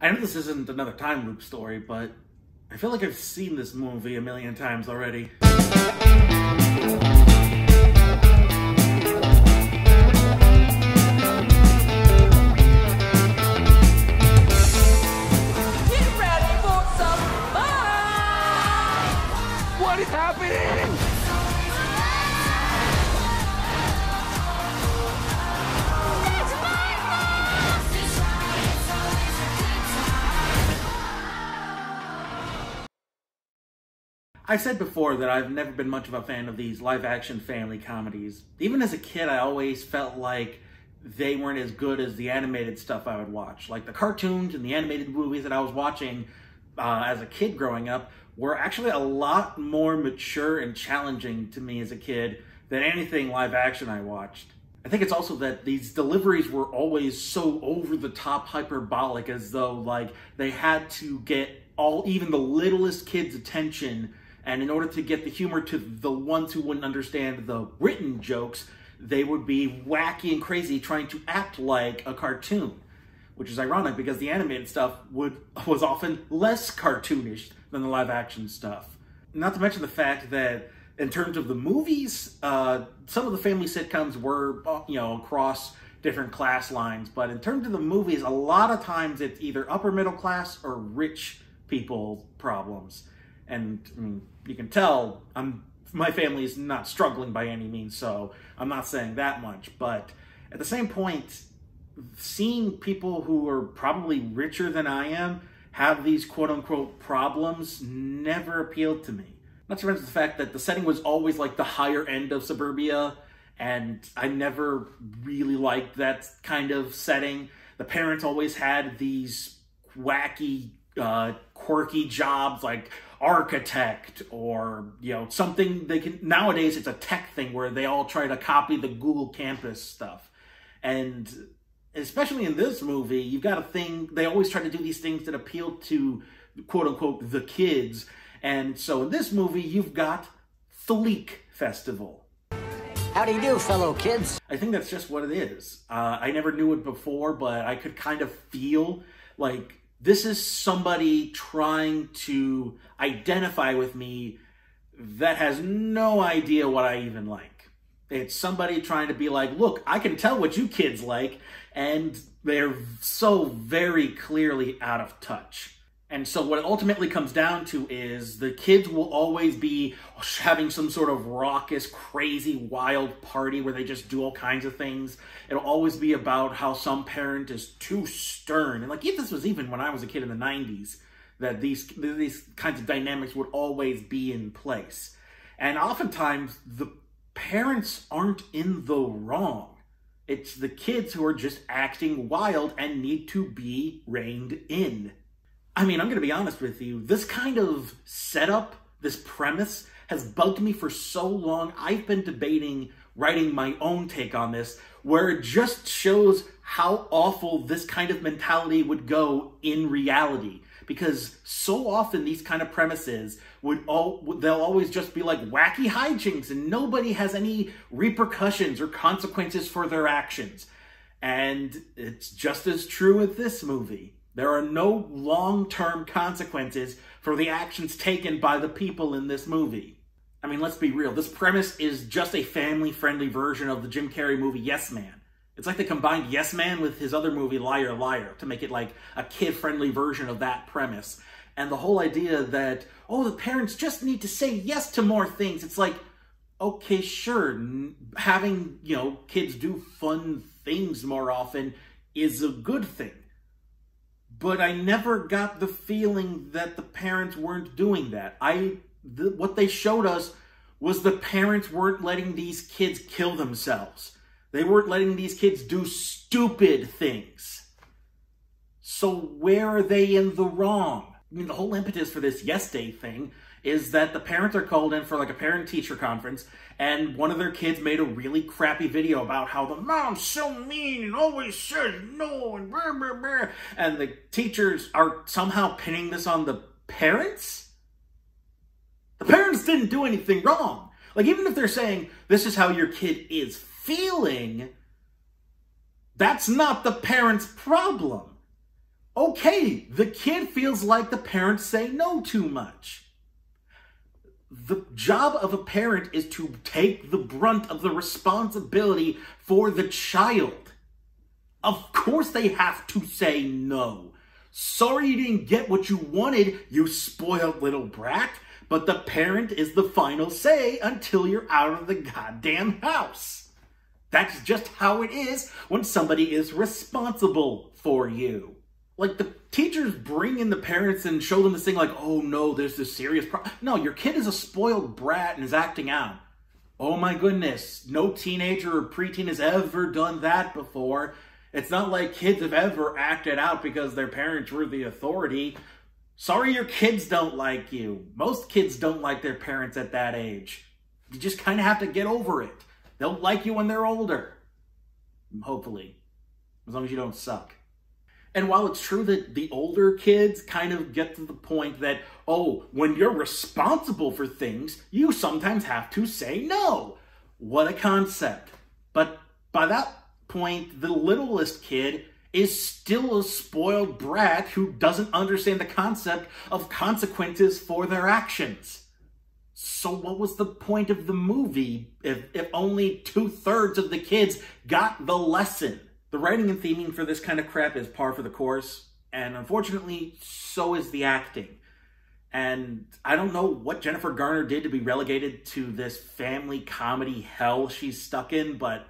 I know this isn't another time loop story, but I feel like I've seen this movie a million times already. What is happening? I said before that I've never been much of a fan of these live-action family comedies. Even as a kid, I always felt like they weren't as good as the animated stuff I would watch. Like the cartoons and the animated movies that I was watching as a kid growing up were actually a lot more mature and challenging to me as a kid than anything live-action I watched. I think it's also that these deliveries were always so over-the-top hyperbolic, as though like they had to get even the littlest kid's attention, and in order to get the humor to the ones who wouldn't understand the written jokes, they would be wacky and crazy trying to act like a cartoon. Which is ironic because the animated stuff was often less cartoonish than the live action stuff. Not to mention the fact that in terms of the movies, some of the family sitcoms were, across different class lines. But in terms of the movies, a lot of times it's either upper middle class or rich people problems. And I mean, you can tell my family's not struggling by any means, so I'm not saying that much. But at the same point, seeing people who are probably richer than I am have these quote-unquote problems never appealed to me. Not to mention the fact that the setting was always like the higher end of suburbia, and I never really liked that kind of setting. The parents always had these wacky, quirky jobs like architect or, something they can... Nowadays, it's a tech thing where they all try to copy the Google campus stuff. And especially in this movie, you've got a thing, they always try to do these things that appeal to, quote-unquote, the kids. And so in this movie, you've got the Leek Festival. How do you do, fellow kids? I think that's just what it is. I never knew it before, but I could kind of feel like this is somebody trying to identify with me that has no idea what I even like. It's somebody trying to be like, look, I can tell what you kids like, and they're so very clearly out of touch. And so what it ultimately comes down to is the kids will always be having some sort of raucous, crazy, wild party where they just do all kinds of things. It'll always be about how some parent is too stern. And like, this was even when I was a kid in the 90s, that these kinds of dynamics would always be in place. And oftentimes, the parents aren't in the wrong. It's the kids who are just acting wild and need to be reined in. I mean, I'm going to be honest with you. This kind of setup, this premise, has bugged me for so long. I've been debating writing my own take on this, where it just shows how awful this kind of mentality would go in reality. Because so often these kind of premises they'll always just be like wacky hijinks and nobody has any repercussions or consequences for their actions. And it's just as true with this movie. There are no long-term consequences for the actions taken by the people in this movie. I mean, let's be real. This premise is just a family-friendly version of the Jim Carrey movie Yes Man. It's like they combined Yes Man with his other movie Liar Liar to make it like a kid-friendly version of that premise. And the whole idea that, oh, the parents just need to say yes to more things. It's like, okay, sure, having, kids do fun things more often is a good thing. But I never got the feeling that the parents weren't doing that. What they showed us was the parents weren't letting these kids kill themselves. They weren't letting these kids do stupid things. So where are they in the wrong? I mean, the whole impetus for this Yes Day thing is that the parents are called in for like a parent-teacher conference, and one of their kids made a really crappy video about how the mom's so mean and always says no and blah, blah, blah. And the teachers are somehow pinning this on the parents? The parents didn't do anything wrong. Like, even if they're saying, this is how your kid is feeling, that's not the parent's problem. Okay, the kid feels like the parents say no too much. The job of a parent is to take the brunt of the responsibility for the child. Of course they have to say no. Sorry you didn't get what you wanted, you spoiled little brat, but the parent is the final say until you're out of the goddamn house. That's just how it is when somebody is responsible for you. Like, the teachers bring in the parents and show them this thing like, oh no, there's this serious problem. No, your kid is a spoiled brat and is acting out. Oh my goodness, no teenager or preteen has ever done that before. It's not like kids have ever acted out because their parents were the authority. Sorry your kids don't like you. Most kids don't like their parents at that age. You just kind of have to get over it. They'll like you when they're older. Hopefully. As long as you don't suck. And while it's true that the older kids kind of get to the point that, oh, when you're responsible for things, you sometimes have to say no. What a concept. But by that point, the littlest kid is still a spoiled brat who doesn't understand the concept of consequences for their actions. So what was the point of the movie if only 2/3 of the kids got the lesson? The writing and theming for this kind of crap is par for the course, and unfortunately, so is the acting. And I don't know what Jennifer Garner did to be relegated to this family comedy hell she's stuck in, but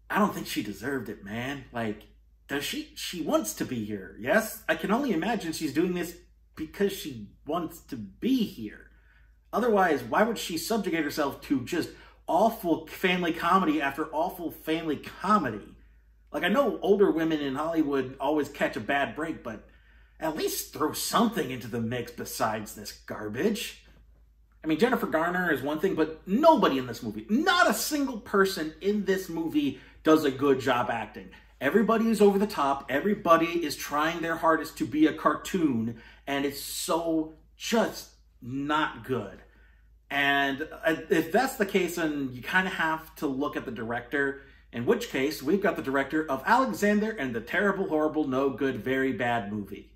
I don't think she deserved it, man. Like, does she wants to be here, yes? I can only imagine she's doing this because she wants to be here. Otherwise, why would she subjugate herself to just awful family comedy after awful family comedy? Like, I know older women in Hollywood always catch a bad break, but at least throw something into the mix besides this garbage. I mean, Jennifer Garner is one thing, but nobody in this movie, not a single person in this movie does a good job acting. Everybody is over the top. Everybody is trying their hardest to be a cartoon, and it's so just not good. And if that's the case, then you kind of have to look at the director, in which case we've got the director of Alexander and the Terrible, Horrible, No Good, Very Bad Movie.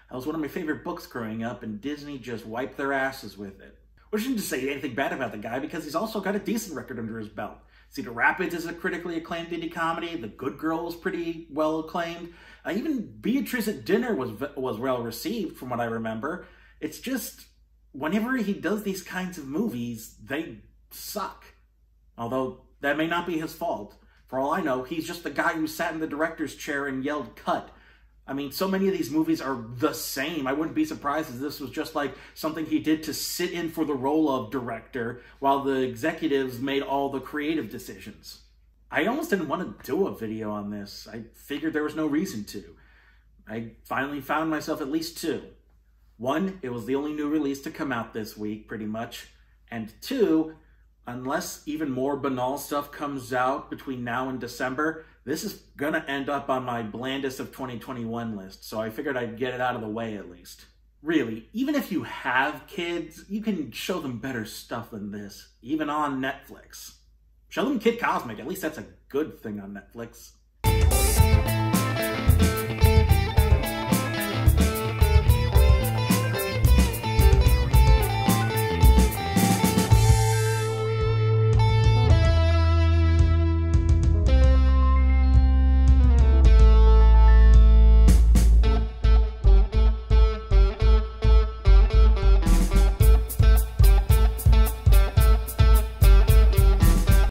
That was one of my favorite books growing up, and Disney just wiped their asses with it. Which isn't to say anything bad about the guy, because he's also got a decent record under his belt. Cedar Rapids is a critically acclaimed indie comedy. The Good Girl is pretty well acclaimed. Even Beatrice at Dinner was well received, from what I remember. It's just, whenever he does these kinds of movies, they suck. Although, that may not be his fault. For all I know, he's just the guy who sat in the director's chair and yelled, cut. I mean, so many of these movies are the same. I wouldn't be surprised if this was just like something he did to sit in for the role of director while the executives made all the creative decisions. I almost didn't want to do a video on this. I figured there was no reason to. I finally found myself at least two. One, it was the only new release to come out this week, pretty much. And two, unless even more banal stuff comes out between now and December, this is going to end up on my blandest of 2021 list, so I figured I'd get it out of the way at least. Really, even if you have kids, you can show them better stuff than this, even on Netflix. Show them Kid Cosmic, at least that's a good thing on Netflix.